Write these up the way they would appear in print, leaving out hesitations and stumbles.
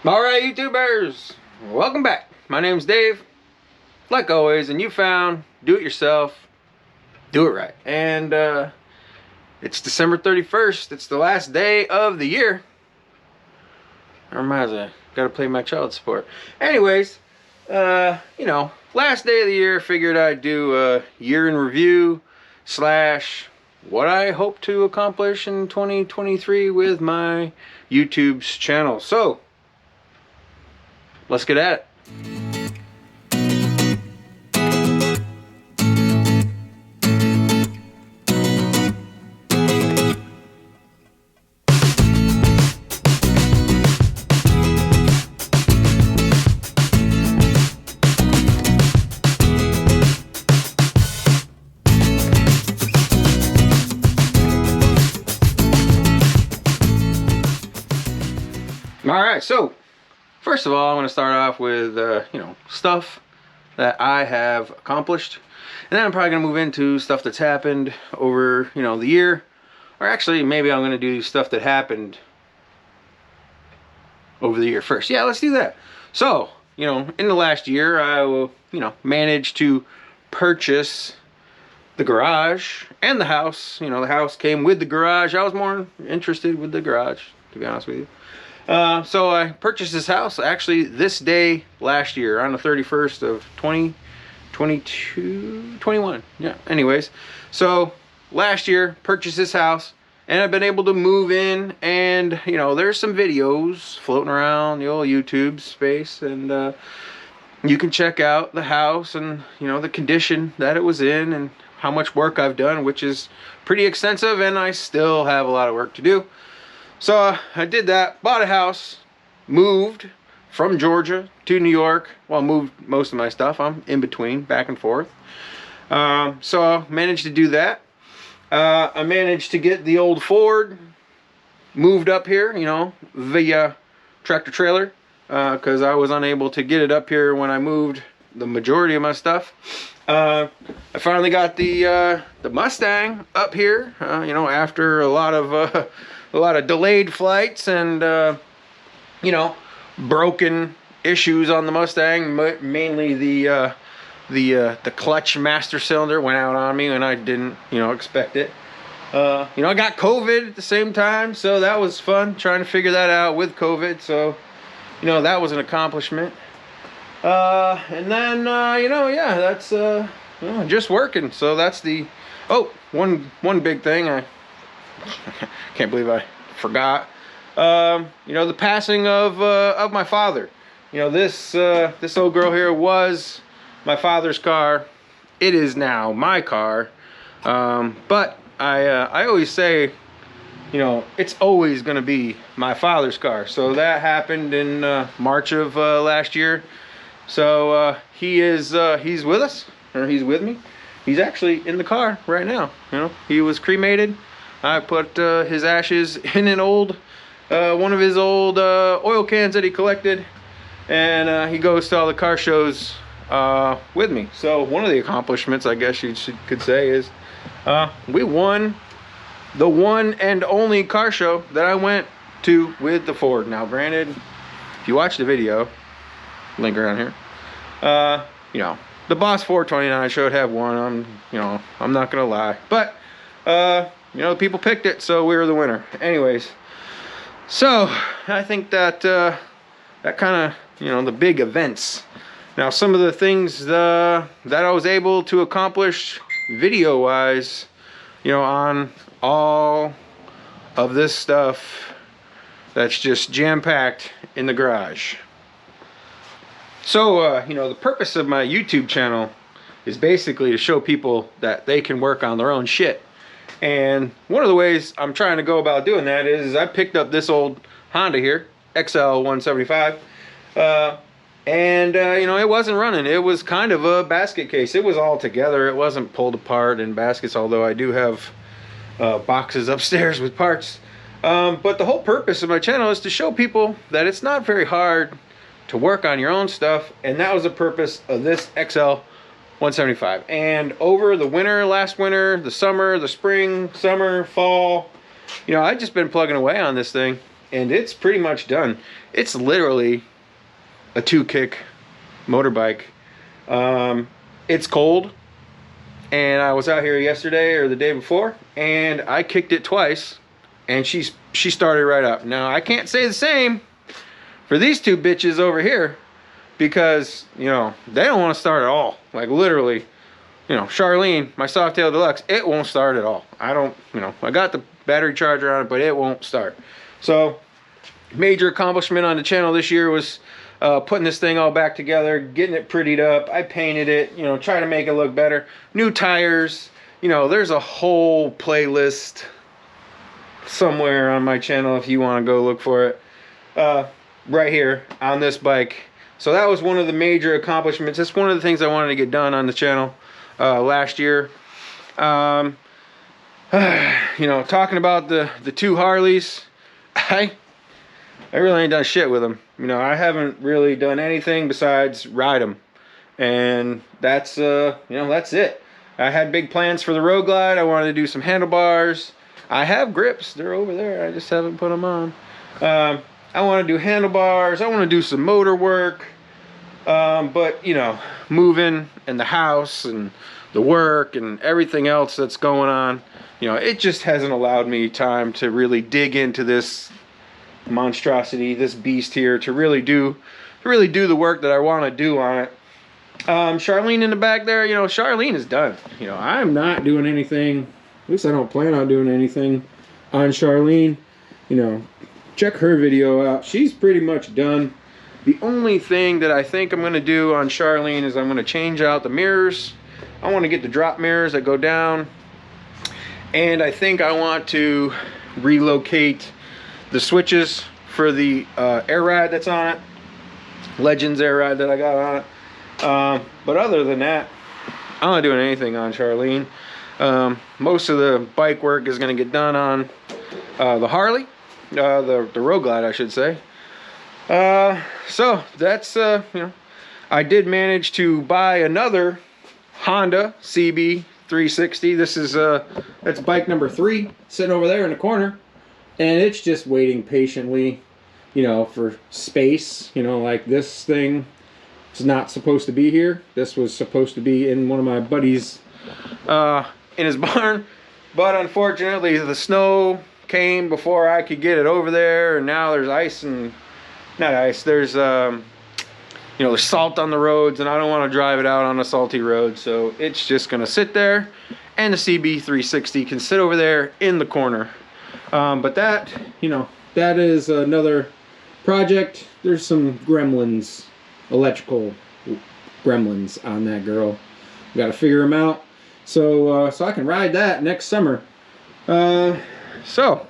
Alright, YouTubers, welcome back. My name's Dave, like always, and you found do it yourself, do it right. And it's December 31st, it's the last day of the year. That reminds me, I gotta pay my child support. Anyways, you know, last day of the year, figured I'd do a year in review slash what I hope to accomplish in 2023 with my YouTube's channel. So let's get at it. Alright, so first of all, I'm going to start off with, you know, stuff that I have accomplished. And then I'm probably going to move into stuff that's happened over, you know, the year. Or actually, maybe I'm going to do stuff that happened over the year first. Yeah, let's do that. So, you know, in the last year, I will, you know, managed to purchase the garage and the house. You know, the house came with the garage. I was more interested with the garage, to be honest with you. So I purchased this house actually this day last year on the 31st of 21. Yeah, anyways, so last year purchased this house and I've been able to move in, and you know, there's some videos floating around the old YouTube space, and you can check out the house and, you know, the condition that it was in and how much work I've done, which is pretty extensive, and I still have a lot of work to do. So I did that, bought a house, moved from Georgia to New York. Well, moved most of my stuff. I'm in between, back and forth. So I managed to do that. I managed to get the old Ford moved up here, you know, via tractor trailer, because I was unable to get it up here when I moved the majority of my stuff. I finally got the Mustang up here, you know, after a lot of delayed flights and you know, broken issues on the Mustang. Mainly the clutch master cylinder went out on me and I didn't, you know, expect it. You know, I got COVID at the same time, so that was fun trying to figure that out with COVID. So, you know, that was an accomplishment. And then you know, yeah, that's you know, just working. So that's the one big thing I can't believe I forgot. You know, the passing of my father. You know, this old girl here was my father's car. It is now my car. But I always say, you know, it's always going to be my father's car. So that happened in March of last year. So he's with us, or he's with me. He's actually in the car right now. You know, he was cremated. I put his ashes in an old, one of his old oil cans that he collected, and he goes to all the car shows with me. So one of the accomplishments, I guess you could say, is we won the one and only car show that I went to with the Ford. Now, granted, if you watch the video, link around here, you know, the Boss 429 should have won. I'm not gonna lie, but you know, people picked it, so we were the winner. Anyways, so I think that that kind of, you know, the big events. Now, some of the things that I was able to accomplish video wise, you know, on all of this stuff that's just jam-packed in the garage. So you know, the purpose of my YouTube channel is basically to show people that they can work on their own shit. And one of the ways I'm trying to go about doing that is I picked up this old Honda here, XL 175, and you know, it wasn't running. It was kind of a basket case. It was all together. It wasn't pulled apart in baskets, although I do have boxes upstairs with parts. But the whole purpose of my channel is to show people that it's not very hard to work on your own stuff, and that was the purpose of this XL 175. And over the winter, last winter, the summer, the spring, summer, fall, you know, I've just been plugging away on this thing. and it's pretty much done. It's literally a 2-kick motorbike. It's cold, and I was out here yesterday or the day before, and I kicked it twice, and she started right up. Now I can't say the same for these two bitches over here, because you know they don't want to start at all. Like literally, you know, Charlene, my Softail Deluxe, it won't start at all. I don't, you know, I got the battery charger on it, but it won't start. So major accomplishment on the channel this year was putting this thing all back together, getting it prettied up. I painted it, you know, trying to make it look better. New tires, you know, there's a whole playlist somewhere on my channel if you want to go look for it. Right here on this bike. So that was one of the major accomplishments. It's one of the things I wanted to get done on the channel last year. You know, talking about the two Harleys, I really ain't done shit with them. You know, I haven't really done anything besides ride them, and that's you know, that's it. I had big plans for the Road Glide. I wanted to do some handlebars. I have grips, they're over there, I just haven't put them on. I want to do handlebars, I want to do some motor work, but you know, moving and the house and the work and everything else that's going on, you know, it just hasn't allowed me time to really dig into this monstrosity, this beast here, to really do the work that I want to do on it. Charlene in the back there, you know, Charlene is done. You know, I'm not doing anything, at least I don't plan on doing anything on Charlene. You know, check her video out, she's pretty much done. The only thing that I think I'm going to do on Charlene is I'm going to change out the mirrors. I want to get the drop mirrors that go down, and I think I want to relocate the switches for the air ride that's on it, Legends air ride that I got on it. But other than that, I'm not doing anything on Charlene. Most of the bike work is going to get done on the Harley, the Road Glide, I should say. So that's you know, I did manage to buy another Honda CB 360. This is that's bike number 3 sitting over there in the corner, and it's just waiting patiently, you know, for space. You know, like this thing is not supposed to be here. This was supposed to be in one of my buddies in his barn, but unfortunately the snow came before I could get it over there, and now there's ice, and not ice, there's you know, there's salt on the roads, and I don't want to drive it out on a salty road, so it's just gonna sit there, and the CB 360 can sit over there in the corner. But that, you know, that is another project. There's some gremlins, electrical gremlins on that girl. Got to figure them out, so I can ride that next summer. So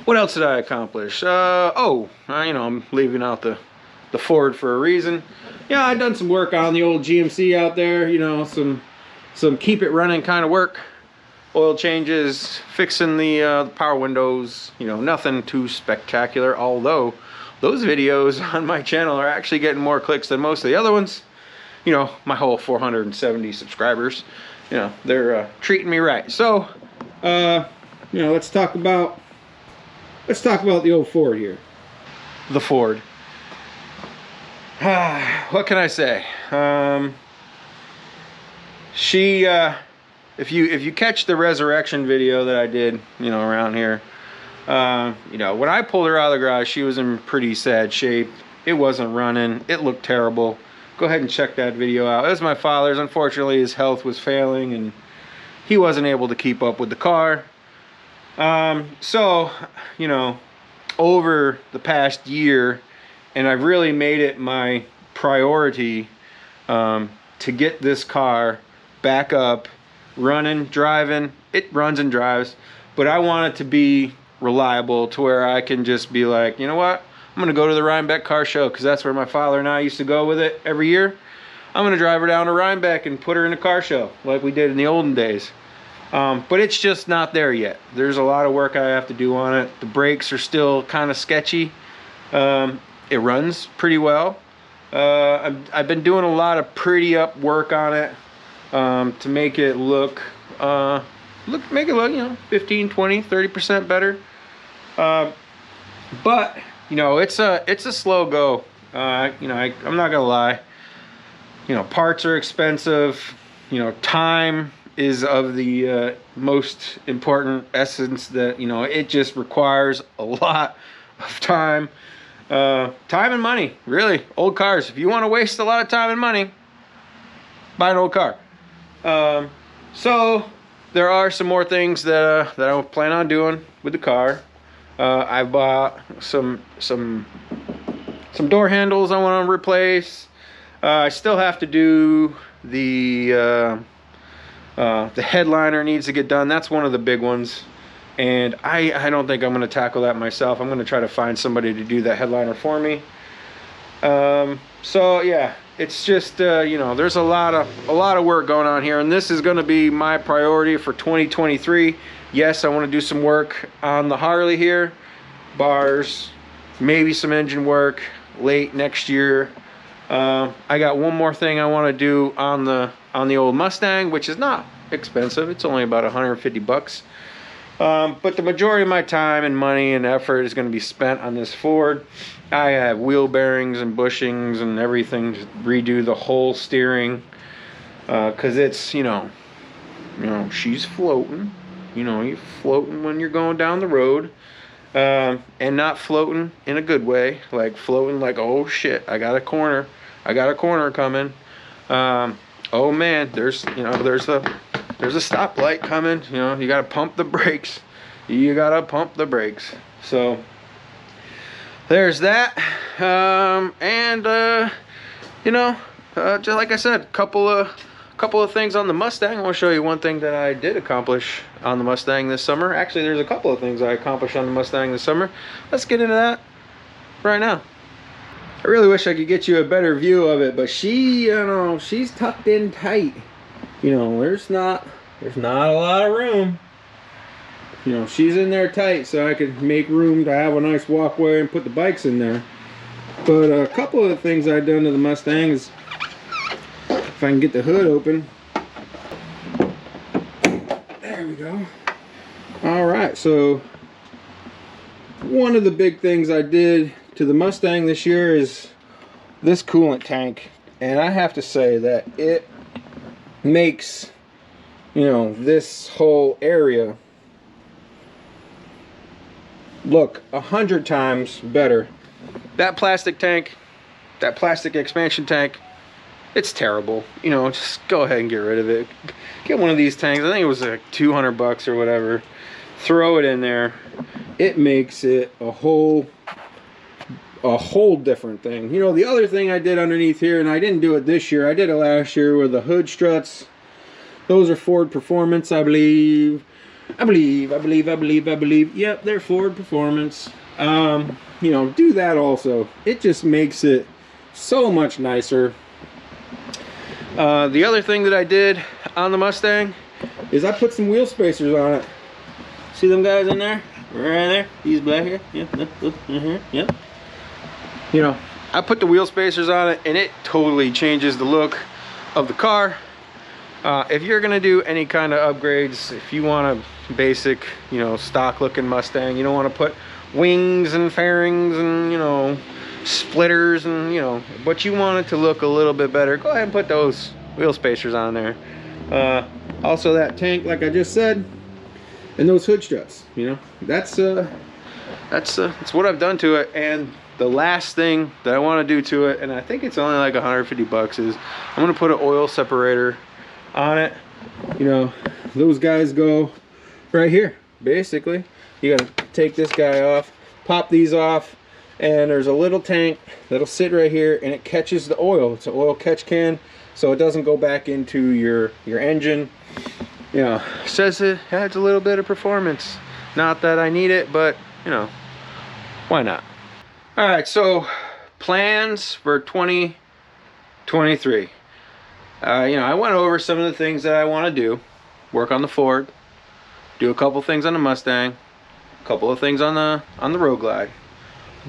what else did I accomplish? You know, I'm leaving out the Ford for a reason. Yeah, I've done some work on the old GMC out there, you know, some keep it running kind of work. Oil changes, fixing the power windows, you know, nothing too spectacular, although those videos on my channel are actually getting more clicks than most of the other ones. You know, my whole 470 subscribers, you know, they're treating me right. So, you know, let's talk about the old Ford here. The Ford. What can I say? If you catch the resurrection video that I did, you know, around here, you know, when I pulled her out of the garage, she was in pretty sad shape. It wasn't running. It looked terrible. Go ahead and check that video out. It was my father's. Unfortunately, his health was failing, and he wasn't able to keep up with the car. So, you know, over the past year, and I've really made it my priority to get this car back up, running, driving. It runs and drives, but I want it to be reliable to where I can just be like, you know what, I'm gonna go to the Rhinebeck car show, because that's where my father and I used to go with it every year. I'm gonna drive her down to Rhinebeck and put her in a car show like we did in the olden days. But it's just not there yet. There's a lot of work I have to do on it. The brakes are still kind of sketchy. It runs pretty well. I've been doing a lot of pretty up work on it to make it look, make it look, you know, 15, 20, 30% better. But you know, it's a slow go. You know, I'm not gonna lie. You know, parts are expensive. You know, time is of the most important essence. That, you know, it just requires a lot of time. Time and money, really. Old cars. If you want to waste a lot of time and money, buy an old car. So there are some more things that I plan on doing with the car. I bought some door handles I want to replace. I still have to do the headliner needs to get done. That's one of the big ones. And I don't think I'm going to tackle that myself. I'm going to try to find somebody to do that headliner for me. So yeah, it's just you know, there's a lot of work going on here, and this is going to be my priority for 2023. Yes, I want to do some work on the Harley here, bars, maybe some engine work late next year. I got one more thing I want to do on the old Mustang, which is not expensive. It's only about 150 bucks. But the majority of my time and money and effort is going to be spent on this Ford. I have wheel bearings and bushings and everything to redo the whole steering, because it's, you know, she's floating. You know, you're floating when you're going down the road, and not floating in a good way, like floating like, oh shit, I got a corner coming. Oh man, there's a stoplight coming. You know, you gotta pump the brakes. So there's that. You know, just like I said, couple of things on the Mustang. I want to show you one thing that I did accomplish on the Mustang this summer. Actually, there's a couple of things I accomplished on the Mustang this summer. Let's get into that right now. I really wish I could get you a better view of it, but she, you know, she's tucked in tight. You know, there's not a lot of room. You know, she's in there tight, so I could make room to have a nice walkway and put the bikes in there. But a couple of the things I've done to the Mustang is, if I can get the hood open. There we go. All right, so one of the big things I did to the Mustang this year is this coolant tank. And I have to say that it makes, you know, this whole area look 100 times better. That plastic tank, that plastic expansion tank, it's terrible. You know, just go ahead and get rid of it. Get one of these tanks. I think it was like 200 bucks or whatever. Throw it in there. It makes it a whole different thing. You know, the other thing I did underneath here, and I didn't do it this year, I did it last year, with the hood struts. Those are Ford Performance, I believe. Yep, they're Ford Performance. You know, do that also. It just makes it so much nicer. The other thing that I did on the Mustang is I put some wheel spacers on it. See them guys in there? Right there. These black here. Yep. Yep. You know, I put the wheel spacers on it, and it totally changes the look of the car. If you're gonna do any kind of upgrades, if you want a basic, you know, stock looking Mustang, you don't want to put wings and fairings and, you know, splitters and, you know, but you want it to look a little bit better, go ahead and put those wheel spacers on there. Also that tank, like I just said, and those hood struts, you know, that's what I've done to it. And the last thing that I want to do to it, and I think it's only like 150 bucks, is I'm gonna put an oil separator on it. You know, those guys go right here. Basically, you gotta take this guy off, pop these off, and there's a little tank that'll sit right here, and it catches the oil. It's an oil catch can, so it doesn't go back into your engine. You know, says it adds a little bit of performance. Not that I need it, but you know, why not? All right, so plans for 2023. You know, I went over some of the things that I want to do. Work on the Ford, do a couple things on the Mustang, a couple of things on the Road Glide.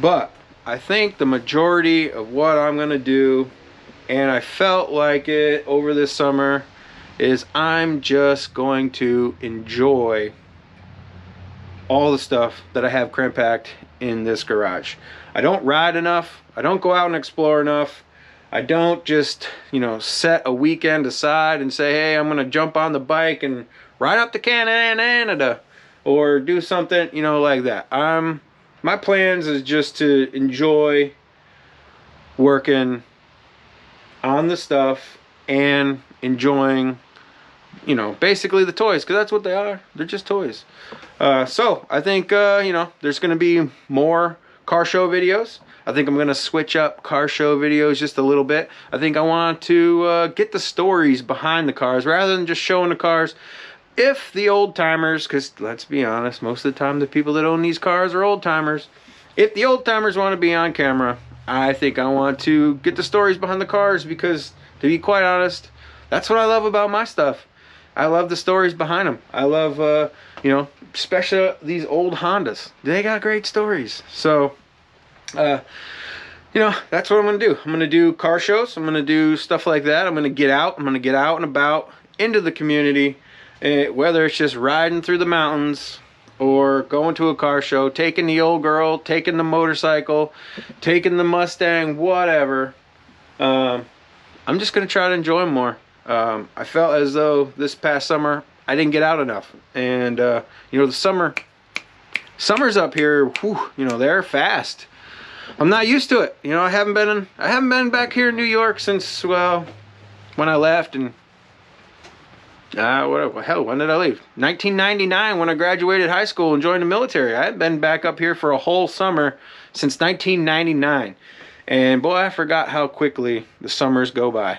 But I think the majority of what I'm gonna do, and I felt like it over this summer, is I'm just going to enjoy all the stuff that I have cram packed in this garage. I don't ride enough. I don't go out and explore enough. I don't just, you know, set a weekend aside and say, hey, I'm gonna jump on the bike and ride up to Canada or do something, you know, like that. My plans is just to enjoy working on the stuff and enjoying, you know, basically the toys, because that's what they are. They're just toys. So I think, you know, there's going to be more car show videos. I think I'm going to switch up car show videos just a little bit. I think I want to get the stories behind the cars rather than just showing the cars. If the old timers, because let's be honest, most of the time the people that own these cars are old timers. If the old timers want to be on camera, I think I want to get the stories behind the cars, because to be quite honest, that's what I love about my stuff. I love the stories behind them. I love, you know, especially these old Hondas. They got great stories. So, you know, that's what I'm going to do. I'm going to do car shows. I'm going to do stuff like that. I'm going to get out. I'm going to get out and about into the community, whether it's just riding through the mountains or going to a car show, taking the old girl, taking the motorcycle, taking the Mustang, whatever. I'm just going to try to enjoy them more. I felt as though this past summer I didn't get out enough, and you know, the summers up here, whew, you know, they're fast. I'm not used to it. You know, I haven't been back here in New York since, well, when I left, and hell, when did I leave? 1999, when I graduated high school and joined the military. I hadn't been back up here for a whole summer since 1999, and boy, I forgot how quickly the summers go by.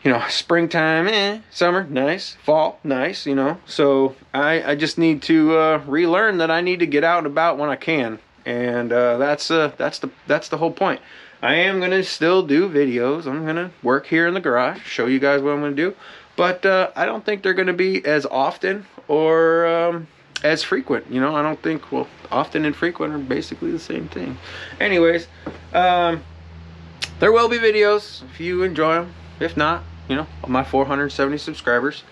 You know, springtime, summer, nice, fall, nice, you know. So I just need to relearn that I need to get out and about when I can, and that's the whole point. I am gonna still do videos. I'm gonna work here in the garage, show you guys what I'm gonna do, but I don't think they're gonna be as often or as frequent. You know, I don't think, well, often and frequent are basically the same thing. Anyways, there will be videos if you enjoy them. If not, you know, my 470 subscribers.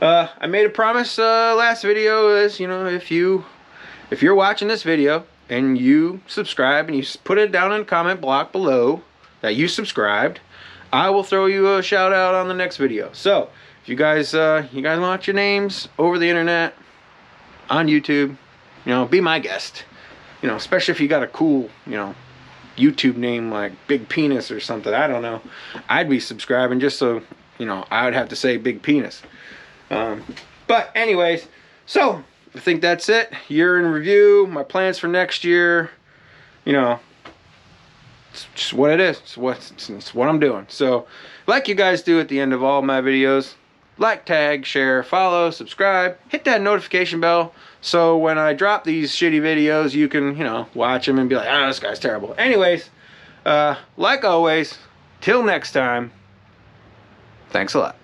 I made a promise last video is, you know, if you're watching this video and you subscribe and you put it down in the comment block below that you subscribed, I will throw you a shout out on the next video. So if you guys want your names over the internet on YouTube, you know, be my guest. You know, especially if you got a cool, you know, YouTube name like Big Penis or something. I don't know. I'd be subscribing just so, you know, I would have to say Big Penis. But anyways, so I think that's it. Year in review, my plans for next year, you know, it's just what it is. It's what I'm doing. So like you guys do at the end of all my videos, like, tag, share, follow, subscribe, hit that notification bell, so when I drop these shitty videos, you can, you know, watch them and be like, ah, this guy's terrible. Anyways, like always, till next time, thanks a lot.